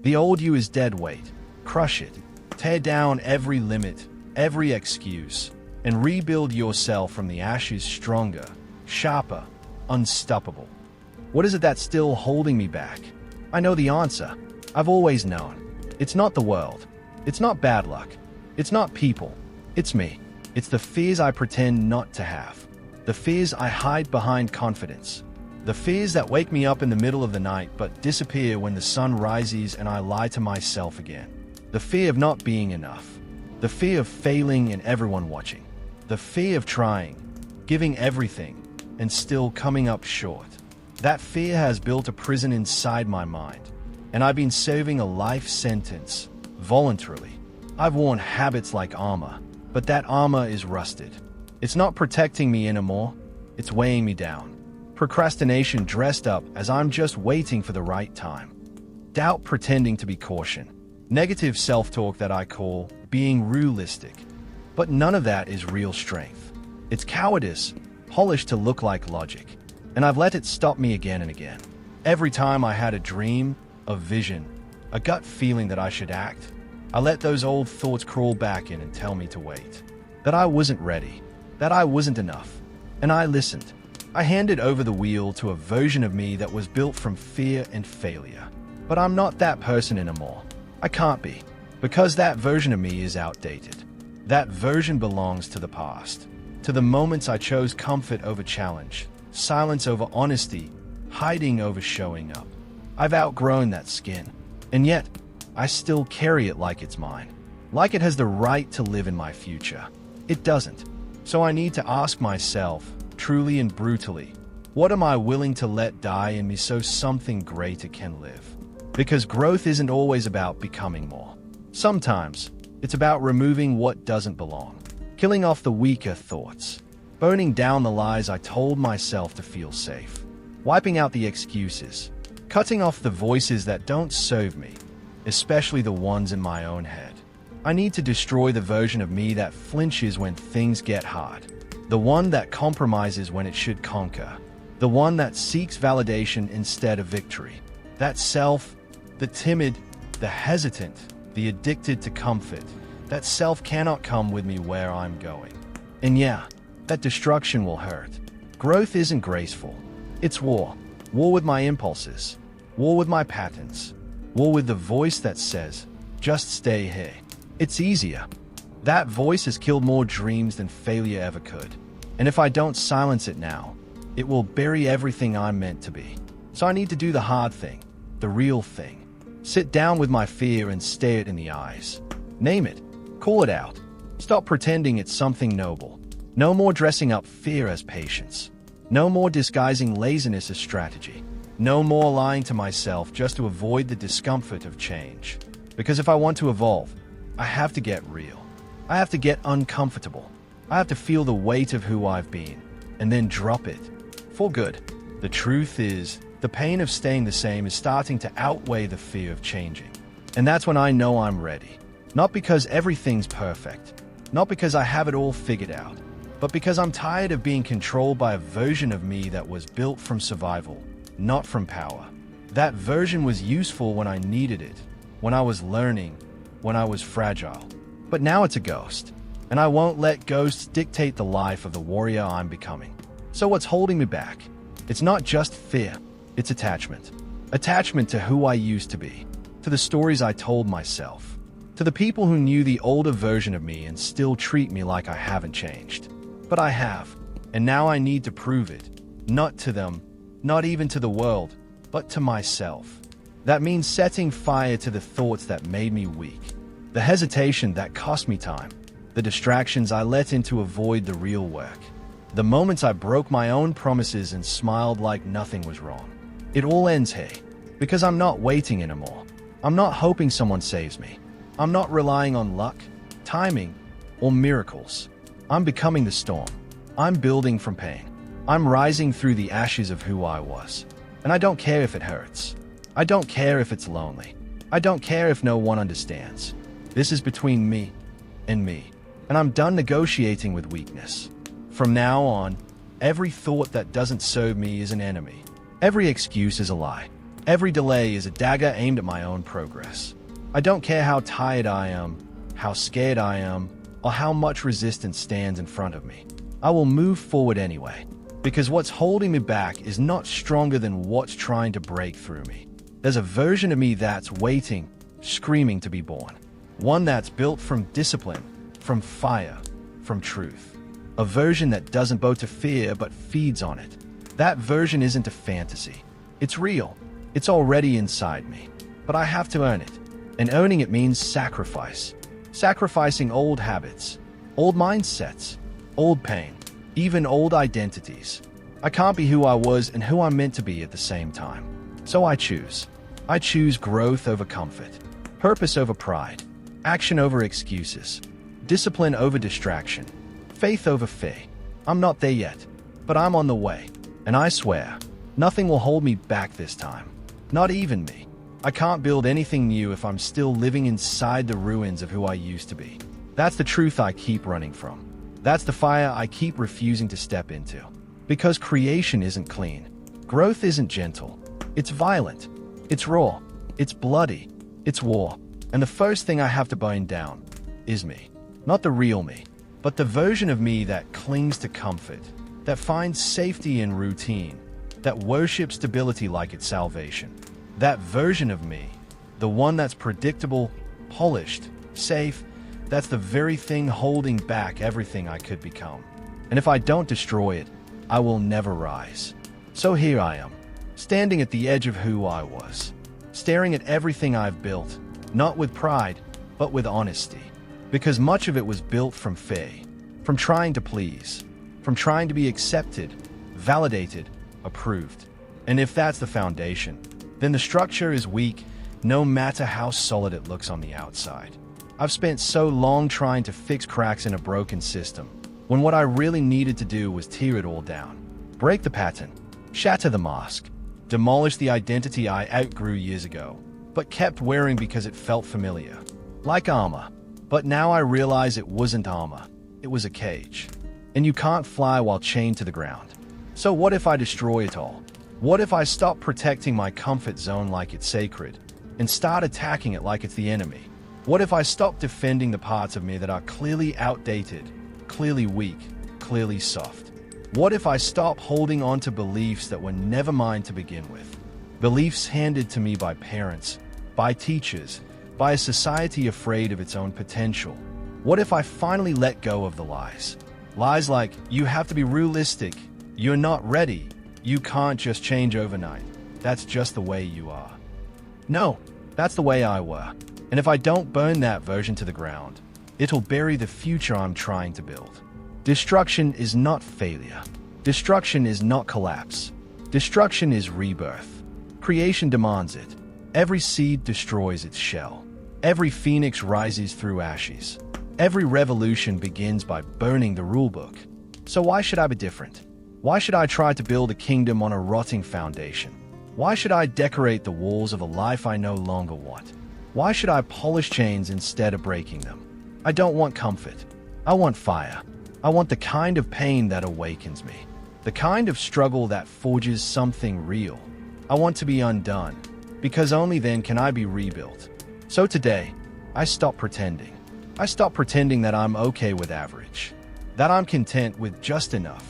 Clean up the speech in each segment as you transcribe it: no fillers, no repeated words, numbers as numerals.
The old you is dead weight. Crush it. Tear down every limit, every excuse, and rebuild yourself from the ashes stronger, sharper, unstoppable. What is it that's still holding me back? I know the answer. I've always known. It's not the world. It's not bad luck. It's not people. It's me. It's the fears I pretend not to have. The fears I hide behind confidence. The fears that wake me up in the middle of the night but disappear when the sun rises and I lie to myself again. The fear of not being enough. The fear of failing and everyone watching. The fear of trying, giving everything, and still coming up short. That fear has built a prison inside my mind, and I've been serving a life sentence, voluntarily. I've worn habits like armor, but that armor is rusted. It's not protecting me anymore, it's weighing me down. Procrastination dressed up as I'm just waiting for the right time. Doubt pretending to be caution. Negative self-talk that I call being realistic. But none of that is real strength. It's cowardice, polished to look like logic. And I've let it stop me again and again. Every time I had a dream, a vision, a gut feeling that I should act, I let those old thoughts crawl back in and tell me to wait. That I wasn't ready. That I wasn't enough. And I listened. I handed over the wheel to a version of me that was built from fear and failure. But I'm not that person anymore. I can't be, because that version of me is outdated. That version belongs to the past, to the moments I chose comfort over challenge, silence over honesty, hiding over showing up. I've outgrown that skin, and yet I still carry it like it's mine, like it has the right to live in my future. It doesn't. So I need to ask myself, truly and brutally, what am I willing to let die in me so something greater can live? Because growth isn't always about becoming more. Sometimes, it's about removing what doesn't belong, killing off the weaker thoughts, burning down the lies I told myself to feel safe, wiping out the excuses, cutting off the voices that don't serve me, especially the ones in my own head. I need to destroy the version of me that flinches when things get hard, the one that compromises when it should conquer, the one that seeks validation instead of victory. That self, the timid, the hesitant, the addicted to comfort, that self cannot come with me where I'm going. And yeah, that destruction will hurt. Growth isn't graceful. It's war. War with my impulses. War with my patterns. War with the voice that says, just stay here. It's easier. That voice has killed more dreams than failure ever could. And if I don't silence it now, it will bury everything I'm meant to be. So I need to do the hard thing, the real thing. Sit down with my fear and stare it in the eyes. Name it. Call it out. Stop pretending it's something noble. No more dressing up fear as patience. No more disguising laziness as strategy. No more lying to myself just to avoid the discomfort of change. Because if I want to evolve, I have to get real. I have to get uncomfortable. I have to feel the weight of who I've been, and then drop it. For good. The truth is, the pain of staying the same is starting to outweigh the fear of changing. And that's when I know I'm ready. Not because everything's perfect. Not because I have it all figured out. But because I'm tired of being controlled by a version of me that was built from survival, not from power. That version was useful when I needed it, when I was learning, when I was fragile. But now it's a ghost, and I won't let ghosts dictate the life of the warrior I'm becoming. So what's holding me back? It's not just fear, it's attachment. Attachment to who I used to be, to the stories I told myself, to the people who knew the older version of me and still treat me like I haven't changed. But I have, and now I need to prove it, not to them, not even to the world, but to myself. That means setting fire to the thoughts that made me weak, the hesitation that cost me time, the distractions I let in to avoid the real work, the moments I broke my own promises and smiled like nothing was wrong. It all ends here, because I'm not waiting anymore. I'm not hoping someone saves me. I'm not relying on luck, timing, or miracles. I'm becoming the storm. I'm building from pain. I'm rising through the ashes of who I was. And I don't care if it hurts. I don't care if it's lonely. I don't care if no one understands. This is between me and me. And I'm done negotiating with weakness. From now on, every thought that doesn't serve me is an enemy. Every excuse is a lie. Every delay is a dagger aimed at my own progress. I don't care how tired I am, how scared I am, or how much resistance stands in front of me. I will move forward anyway, because what's holding me back is not stronger than what's trying to break through me. There's a version of me that's waiting, screaming to be born. One that's built from discipline, from fire, from truth. A version that doesn't bow to fear but feeds on it. That version isn't a fantasy. It's real. It's already inside me. But I have to earn it. And owning it means sacrifice. Sacrificing old habits, old mindsets, old pain, even old identities. I can't be who I was and who I'm meant to be at the same time. So I choose. I choose growth over comfort, purpose over pride, action over excuses, discipline over distraction, faith over fear. I'm not there yet, but I'm on the way. And I swear, nothing will hold me back this time. Not even me. I can't build anything new if I'm still living inside the ruins of who I used to be. That's the truth I keep running from. That's the fire I keep refusing to step into. Because creation isn't clean. Growth isn't gentle. It's violent. It's raw. It's bloody. It's war. And the first thing I have to burn down is me. Not the real me, but the version of me that clings to comfort, that finds safety in routine, that worships stability like it's salvation. That version of me, the one that's predictable, polished, safe, that's the very thing holding back everything I could become. And if I don't destroy it, I will never rise. So here I am, standing at the edge of who I was, staring at everything I've built, not with pride, but with honesty. Because much of it was built from fear, from trying to please, from trying to be accepted, validated, approved. And if that's the foundation, then the structure is weak, no matter how solid it looks on the outside. I've spent so long trying to fix cracks in a broken system, when what I really needed to do was tear it all down, break the pattern, shatter the mask, demolish the identity I outgrew years ago, but kept wearing because it felt familiar, like armor. But now I realize it wasn't armor, it was a cage. And you can't fly while chained to the ground. So what if I destroy it all? What if I stop protecting my comfort zone like it's sacred, and start attacking it like it's the enemy? What if I stop defending the parts of me that are clearly outdated, clearly weak, clearly soft? What if I stop holding on to beliefs that were never mine to begin with? Beliefs handed to me by parents, by teachers, by a society afraid of its own potential. What if I finally let go of the lies? Lies like, you have to be realistic, you're not ready, you can't just change overnight. That's just the way you are. No, that's the way I were. And if I don't burn that version to the ground, it'll bury the future I'm trying to build. Destruction is not failure. Destruction is not collapse. Destruction is rebirth. Creation demands it. Every seed destroys its shell. Every phoenix rises through ashes. Every revolution begins by burning the rulebook. So why should I be different? Why should I try to build a kingdom on a rotting foundation? Why should I decorate the walls of a life I no longer want? Why should I polish chains instead of breaking them? I don't want comfort. I want fire. I want the kind of pain that awakens me. The kind of struggle that forges something real. I want to be undone, because only then can I be rebuilt. So today, I stop pretending. I stop pretending that I'm okay with average, that I'm content with just enough,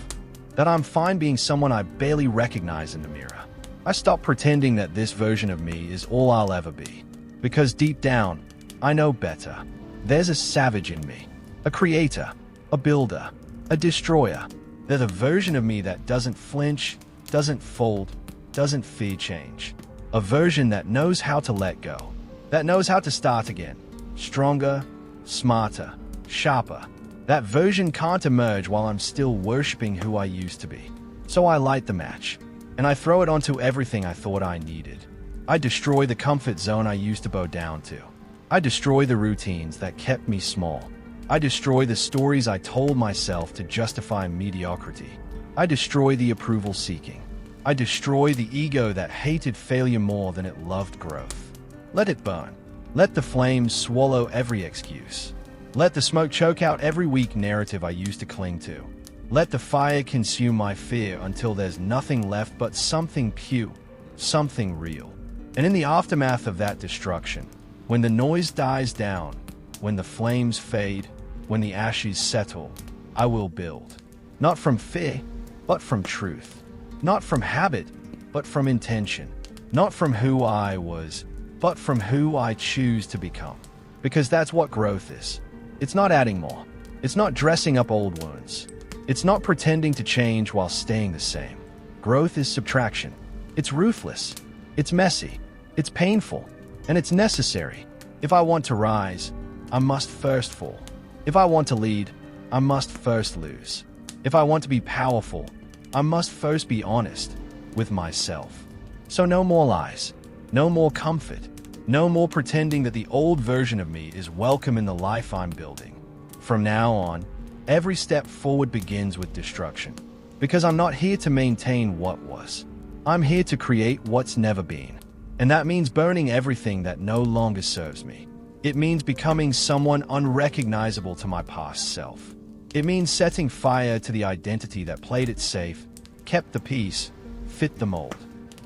that I'm fine being someone I barely recognize in the mirror. I stop pretending that this version of me is all I'll ever be, because deep down, I know better. There's a savage in me, a creator, a builder, a destroyer. They're the version of me that doesn't flinch, doesn't fold, doesn't fear change. A version that knows how to let go, that knows how to start again, stronger, smarter, sharper. That version can't emerge while I'm still worshipping who I used to be. So I light the match, and I throw it onto everything I thought I needed. I destroy the comfort zone I used to bow down to. I destroy the routines that kept me small. I destroy the stories I told myself to justify mediocrity. I destroy the approval seeking. I destroy the ego that hated failure more than it loved growth. Let it burn. Let the flames swallow every excuse. Let the smoke choke out every weak narrative I used to cling to. Let the fire consume my fear until there's nothing left but something pure, something real. And in the aftermath of that destruction, when the noise dies down, when the flames fade, when the ashes settle, I will build. Not from fear, but from truth. Not from habit, but from intention. Not from who I was, but from who I choose to become. Because that's what growth is. It's not adding more. It's not dressing up old wounds. It's not pretending to change while staying the same. Growth is subtraction. It's ruthless. It's messy. It's painful. And it's necessary. If I want to rise, I must first fall. If I want to lead, I must first lose. If I want to be powerful, I must first be honest with myself. So no more lies. No more comfort. No more pretending that the old version of me is welcome in the life I'm building. From now on, every step forward begins with destruction. Because I'm not here to maintain what was. I'm here to create what's never been. And that means burning everything that no longer serves me. It means becoming someone unrecognizable to my past self. It means setting fire to the identity that played it safe, kept the peace, fit the mold.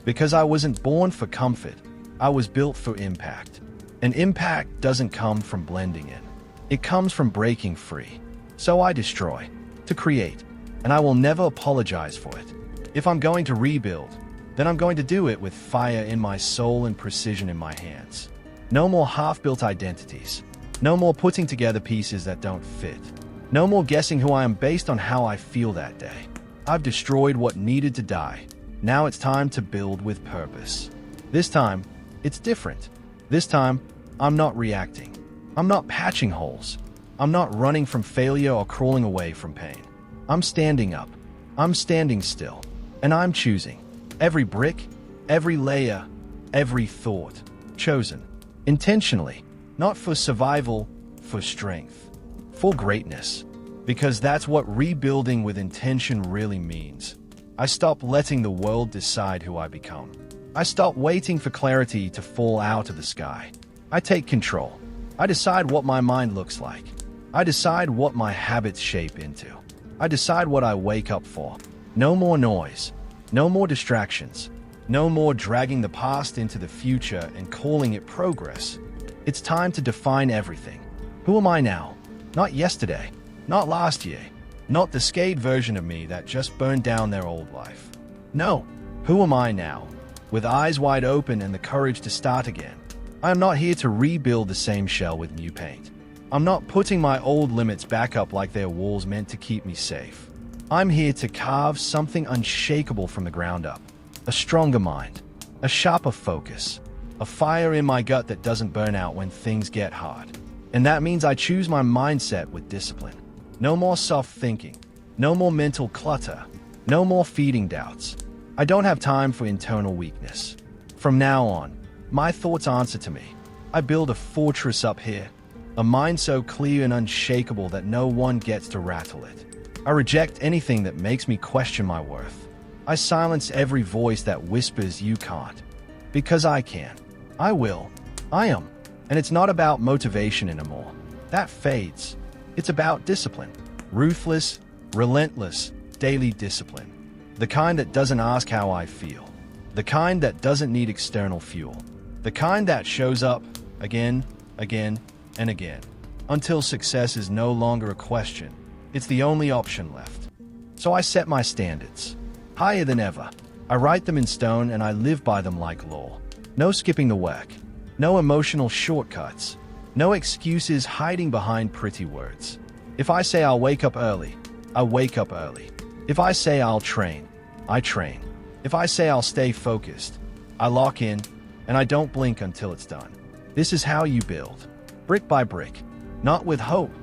Because I wasn't born for comfort, I was built for impact. And impact doesn't come from blending in. It comes from breaking free. So I destroy, to create, and I will never apologize for it. If I'm going to rebuild, then I'm going to do it with fire in my soul and precision in my hands. No more half-built identities. No more putting together pieces that don't fit. No more guessing who I am based on how I feel that day. I've destroyed what needed to die. Now it's time to build with purpose. This time, it's different. This time, I'm not reacting. I'm not patching holes. I'm not running from failure or crawling away from pain. I'm standing up. I'm standing still. And I'm choosing. Every brick, every layer, every thought. Chosen. Intentionally. Not for survival, for strength. For greatness. Because that's what rebuilding with intention really means. I stop letting the world decide who I become. I stop waiting for clarity to fall out of the sky. I take control. I decide what my mind looks like. I decide what my habits shape into. I decide what I wake up for. No more noise. No more distractions. No more dragging the past into the future and calling it progress. It's time to define everything. Who am I now? Not yesterday. Not last year. Not the scared version of me that just burned down their old life. No. Who am I now? With eyes wide open and the courage to start again. I am not here to rebuild the same shell with new paint. I'm not putting my old limits back up like they're walls meant to keep me safe. I'm here to carve something unshakable from the ground up. A stronger mind. A sharper focus. A fire in my gut that doesn't burn out when things get hard. And that means I choose my mindset with discipline. No more soft thinking. No more mental clutter. No more feeding doubts. I don't have time for internal weakness. From now on, my thoughts answer to me. I build a fortress up here. A mind so clear and unshakable that no one gets to rattle it. I reject anything that makes me question my worth. I silence every voice that whispers you can't. Because I can. I will. I am. And it's not about motivation anymore. That fades. It's about discipline. Ruthless, relentless, daily discipline. The kind that doesn't ask how I feel. The kind that doesn't need external fuel. The kind that shows up again, again, and again. Until success is no longer a question. It's the only option left. So I set my standards. Higher than ever. I write them in stone and I live by them like law. No skipping the work. No emotional shortcuts. No excuses hiding behind pretty words. If I say I'll wake up early, I wake up early. If I say I'll train, I train. If I say I'll stay focused, I lock in, and I don't blink until it's done. This is how you build. Brick by brick. Not with hope,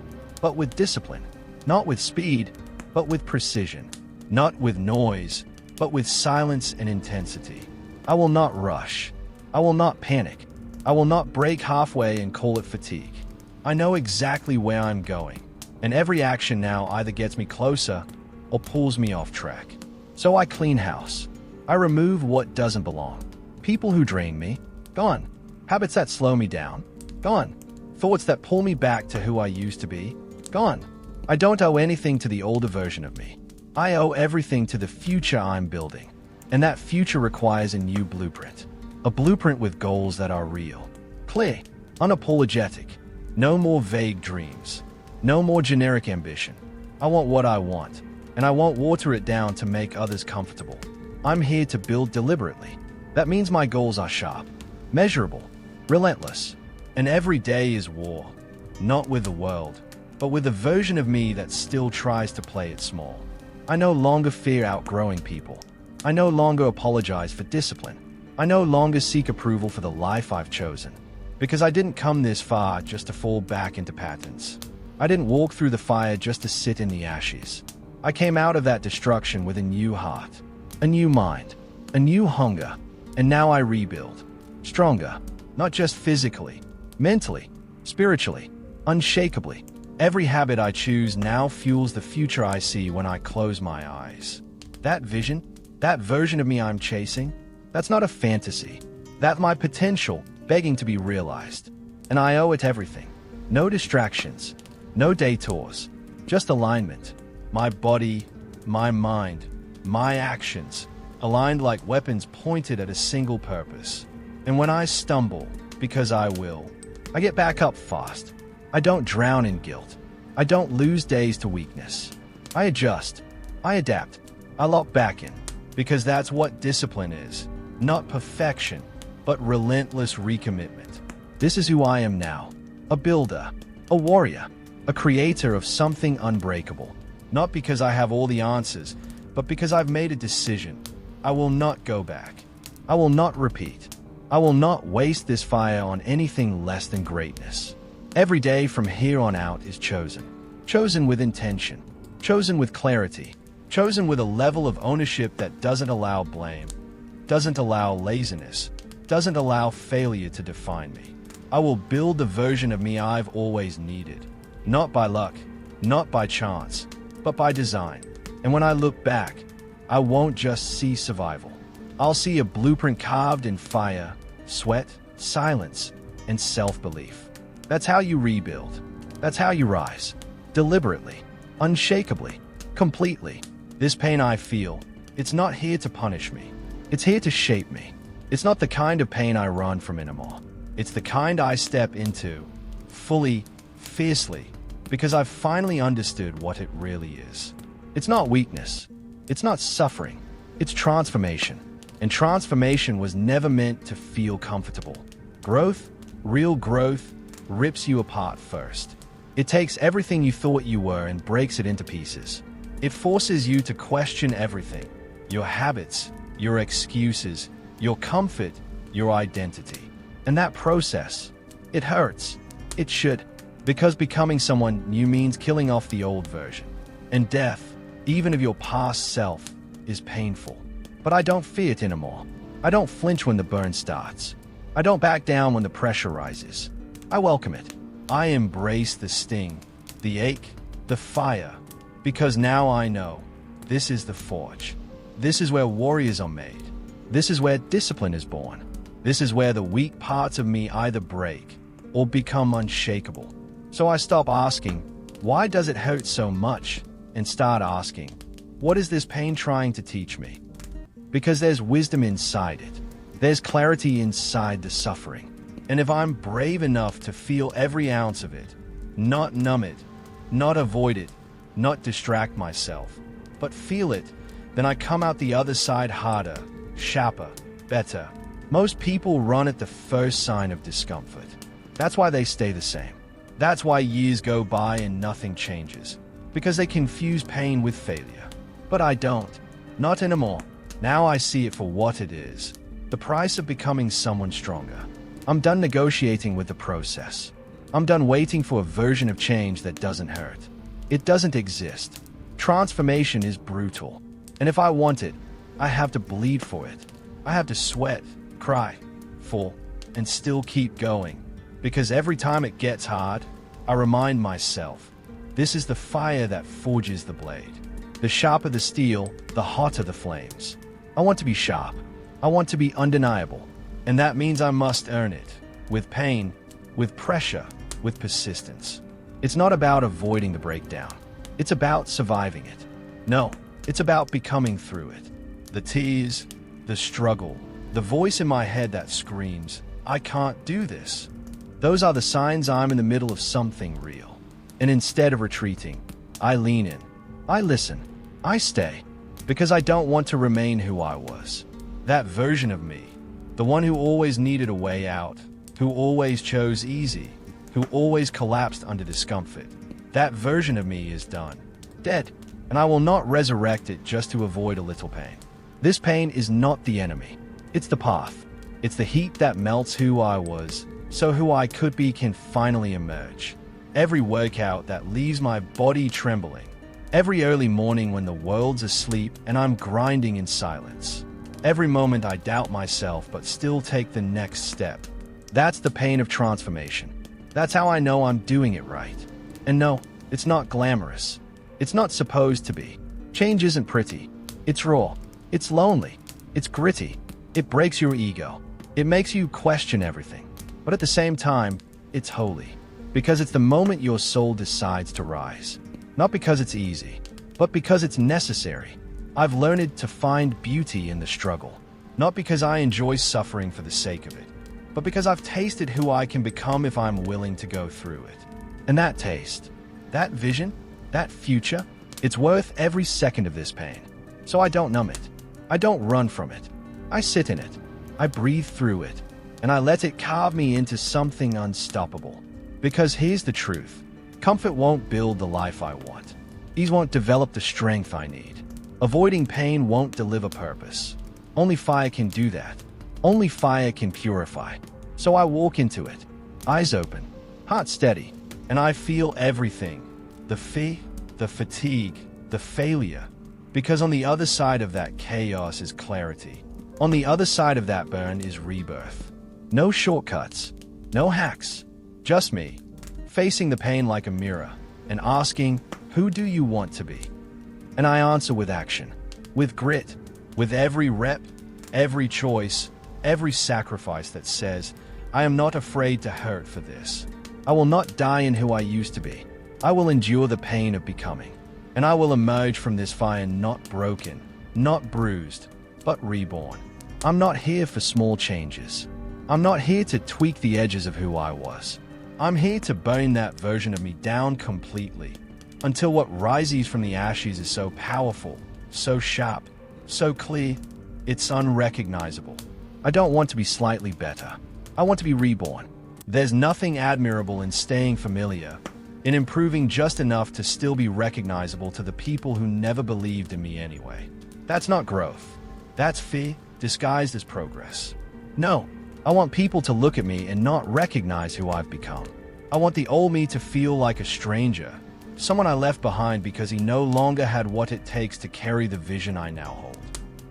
but with discipline. Not with speed, but with precision. Not with noise, but with silence and intensity. I will not rush. I will not panic. I will not break halfway and call it fatigue. I know exactly where I'm going, and every action now either gets me closer or pulls me off track. So I clean house. I remove what doesn't belong. People who drain me, gone. Habits that slow me down, gone. Thoughts that pull me back to who I used to be, gone. I don't owe anything to the older version of me. I owe everything to the future I'm building. And that future requires a new blueprint. A blueprint with goals that are real, clear, unapologetic. No more vague dreams. No more generic ambition. I want what I want, and I won't water it down to make others comfortable. I'm here to build deliberately. That means my goals are sharp, measurable, relentless, and every day is war. Not with the world, but with the version of me that still tries to play it small. I no longer fear outgrowing people. I no longer apologize for discipline. I no longer seek approval for the life I've chosen. Because I didn't come this far just to fall back into patterns. I didn't walk through the fire just to sit in the ashes. I came out of that destruction with a new heart, a new mind, a new hunger, and now I rebuild. Stronger, not just physically, mentally, spiritually, unshakably. Every habit I choose now fuels the future I see when I close my eyes. That vision, that version of me I'm chasing, that's not a fantasy. That's my potential begging to be realized. And I owe it everything. No distractions, no detours, just alignment. My body, my mind, my actions, aligned like weapons pointed at a single purpose. And when I stumble, because I will, I get back up fast. I don't drown in guilt. I don't lose days to weakness. I adjust. I adapt. I lock back in. Because that's what discipline is. Not perfection, but relentless recommitment. This is who I am now. A builder, a warrior, a creator of something unbreakable. Not because I have all the answers, but because I've made a decision. I will not go back. I will not repeat. I will not waste this fire on anything less than greatness. Every day from here on out is chosen. Chosen with intention. Chosen with clarity. Chosen with a level of ownership that doesn't allow blame, doesn't allow laziness, doesn't allow failure to define me. I will build the version of me I've always needed. Not by luck, not by chance, but by design. And when I look back, I won't just see survival. I'll see a blueprint carved in fire, sweat, silence, and self-belief. That's how you rebuild. That's how you rise. Deliberately, unshakably, completely. This pain I feel, it's not here to punish me. It's here to shape me. It's not the kind of pain I run from anymore. It's the kind I step into, fully, fiercely, because I've finally understood what it really is. It's not weakness. It's not suffering. It's transformation. And transformation was never meant to feel comfortable. Growth, real growth, rips you apart first. It takes everything you thought you were and breaks it into pieces. It forces you to question everything. Your habits, your excuses, your comfort, your identity. And that process, it hurts. It should. Because becoming someone new means killing off the old version. And death, even of your past self, is painful. But I don't fear it anymore. I don't flinch when the burn starts. I don't back down when the pressure rises. I welcome it. I embrace the sting, the ache, the fire. Because now I know, this is the forge. This is where warriors are made. This is where discipline is born. This is where the weak parts of me either break or become unshakable. So I stop asking, why does it hurt so much? And start asking, what is this pain trying to teach me? Because there's wisdom inside it. There's clarity inside the suffering. And if I'm brave enough to feel every ounce of it, not numb it, not avoid it, not distract myself, but feel it, then I come out the other side harder, sharper, better. Most people run at the first sign of discomfort. That's why they stay the same. That's why years go by and nothing changes. Because they confuse pain with failure. But I don't. Not anymore. Now I see it for what it is. The price of becoming someone stronger. I'm done negotiating with the process. I'm done waiting for a version of change that doesn't hurt. It doesn't exist. Transformation is brutal. And if I want it, I have to bleed for it. I have to sweat, cry, fall, and still keep going. Because every time it gets hard, I remind myself, this is the fire that forges the blade. The sharper the steel, the hotter the flames. I want to be sharp. I want to be undeniable. And that means I must earn it. With pain, with pressure, with persistence. It's not about avoiding the breakdown. It's about surviving it. No, it's about becoming through it. The tears, the struggle, The voice in my head that screams, "I can't do this." Those are the signs I'm in the middle of something real. And instead of retreating, I lean in. I listen. I stay. Because I don't want to remain who I was. That version of me. The one who always needed a way out. Who always chose easy. Who always collapsed under discomfort. That version of me is done. Dead. And I will not resurrect it just to avoid a little pain. This pain is not the enemy. It's the path. It's the heat that melts who I was, so who I could be can finally emerge. Every workout that leaves my body trembling. Every early morning when the world's asleep and I'm grinding in silence. Every moment I doubt myself but still take the next step. That's the pain of transformation. That's how I know I'm doing it right. And no, it's not glamorous. It's not supposed to be. Change isn't pretty. It's raw. It's lonely. It's gritty. It breaks your ego. It makes you question everything. But at the same time, it's holy. Because it's the moment your soul decides to rise. Not because it's easy, but because it's necessary. I've learned to find beauty in the struggle. Not because I enjoy suffering for the sake of it, but because I've tasted who I can become if I'm willing to go through it. And that taste, that vision, that future, it's worth every second of this pain. So I don't numb it. I don't run from it. I sit in it. I breathe through it. And I let it carve me into something unstoppable. Because here's the truth. Comfort won't build the life I want. Ease won't develop the strength I need. Avoiding pain won't deliver purpose. Only fire can do that. Only fire can purify. So I walk into it, eyes open, heart steady, and I feel everything. The fear, the fatigue, the failure. Because on the other side of that chaos is clarity. On the other side of that burn is rebirth. No shortcuts, no hacks, just me, facing the pain like a mirror and asking, who do you want to be? And I answer with action, with grit, with every rep, every choice, every sacrifice that says, I am not afraid to hurt for this. I will not die in who I used to be. I will endure the pain of becoming. And I will emerge from this fire not broken, not bruised, but reborn. I'm not here for small changes. I'm not here to tweak the edges of who I was. I'm here to burn that version of me down completely, until what rises from the ashes is so powerful, so sharp, so clear, it's unrecognizable. I don't want to be slightly better. I want to be reborn. There's nothing admirable in staying familiar, in improving just enough to still be recognizable to the people who never believed in me anyway. That's not growth. That's fear disguised as progress. No, I want people to look at me and not recognize who I've become. I want the old me to feel like a stranger, someone I left behind because he no longer had what it takes to carry the vision I now hold.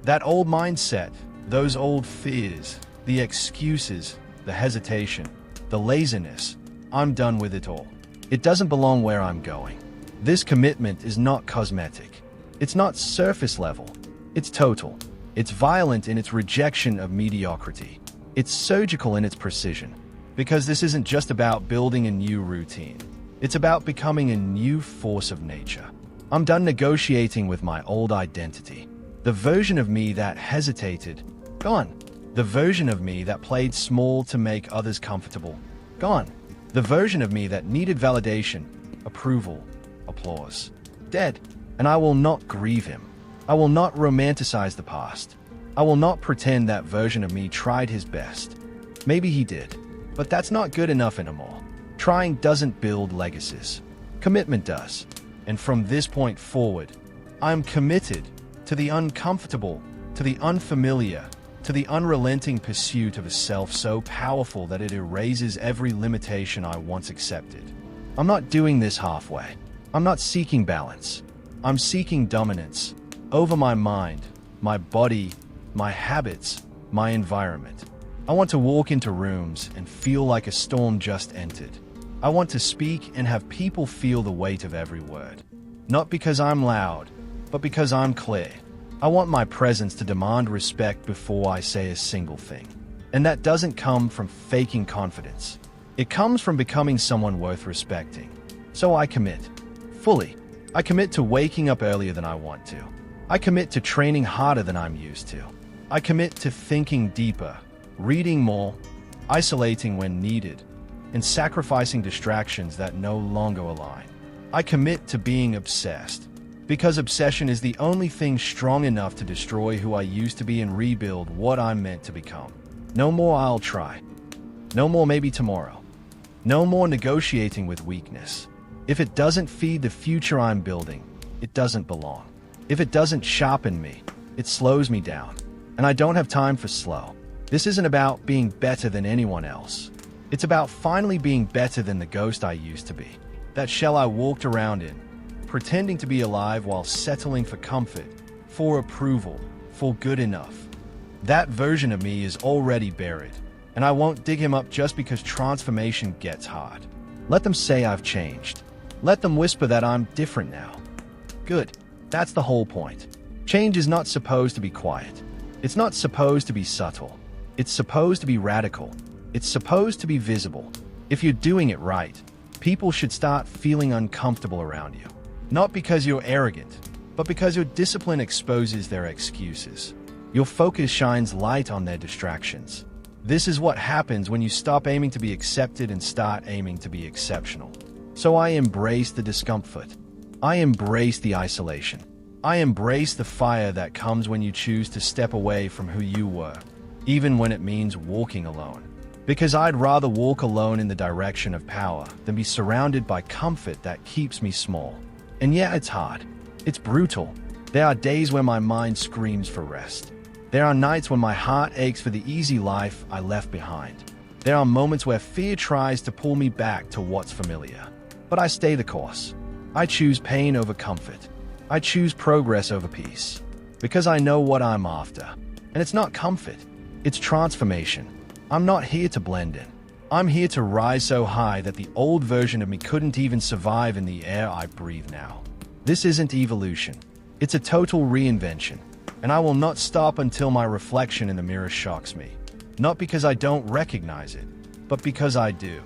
That old mindset, those old fears, the excuses, the hesitation, the laziness, I'm done with it all. It doesn't belong where I'm going. This commitment is not cosmetic. It's not surface level. It's total. It's violent in its rejection of mediocrity. It's surgical in its precision. Because this isn't just about building a new routine. It's about becoming a new force of nature. I'm done negotiating with my old identity. The version of me that hesitated, gone. The version of me that played small to make others comfortable, gone. The version of me that needed validation, approval, applause, dead. And I will not grieve him. I will not romanticize the past. I will not pretend that version of me tried his best. Maybe he did, but that's not good enough anymore. Trying doesn't build legacies. Commitment does. And from this point forward, I'm committed to the uncomfortable, to the unfamiliar, to the unrelenting pursuit of a self so powerful that it erases every limitation I once accepted. I'm not doing this halfway. I'm not seeking balance. I'm seeking dominance over my mind, my body, my habits, my environment. I want to walk into rooms and feel like a storm just entered. I want to speak and have people feel the weight of every word. Not because I'm loud, but because I'm clear. I want my presence to demand respect before I say a single thing. And that doesn't come from faking confidence. It comes from becoming someone worth respecting. So I commit. Fully. I commit to waking up earlier than I want to. I commit to training harder than I'm used to. I commit to thinking deeper, reading more, isolating when needed, and sacrificing distractions that no longer align. I commit to being obsessed, because obsession is the only thing strong enough to destroy who I used to be and rebuild what I'm meant to become. No more "I'll try." No more "maybe tomorrow." No more negotiating with weakness. If it doesn't feed the future I'm building, it doesn't belong. If it doesn't sharpen me, it slows me down. And I don't have time for slow. This isn't about being better than anyone else. It's about finally being better than the ghost I used to be. That shell I walked around in, pretending to be alive while settling for comfort, for approval, for good enough. That version of me is already buried, and I won't dig him up just because transformation gets hard. Let them say I've changed. Let them whisper that I'm different now. Good. That's the whole point. Change is not supposed to be quiet. It's not supposed to be subtle. It's supposed to be radical. It's supposed to be visible. If you're doing it right, people should start feeling uncomfortable around you. Not because you're arrogant, but because your discipline exposes their excuses. Your focus shines light on their distractions. This is what happens when you stop aiming to be accepted and start aiming to be exceptional. So I embrace the discomfort. I embrace the isolation. I embrace the fire that comes when you choose to step away from who you were, even when it means walking alone. Because I'd rather walk alone in the direction of power than be surrounded by comfort that keeps me small. And yeah, it's hard. It's brutal. There are days when my mind screams for rest. There are nights when my heart aches for the easy life I left behind. There are moments where fear tries to pull me back to what's familiar. But I stay the course. I choose pain over comfort. I choose progress over peace. Because I know what I'm after. And it's not comfort. It's transformation. I'm not here to blend in. I'm here to rise so high that the old version of me couldn't even survive in the air I breathe now. This isn't evolution. It's a total reinvention. And I will not stop until my reflection in the mirror shocks me. Not because I don't recognize it, but because I do.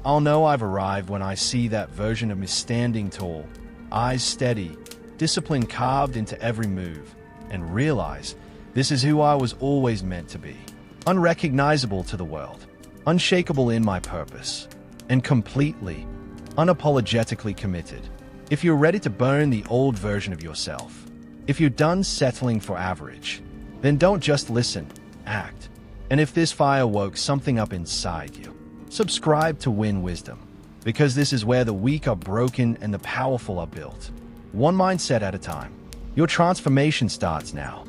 I'll know I've arrived when I see that version of me standing tall, eyes steady, discipline carved into every move, and realize this is who I was always meant to be. Unrecognizable to the world, unshakable in my purpose, and completely, unapologetically committed. If you're ready to burn the old version of yourself, if you're done settling for average, then don't just listen, act. And if this fire woke something up inside you, subscribe to Win Wisdom, because this is where the weak are broken and the powerful are built. One mindset at a time. Your transformation starts now.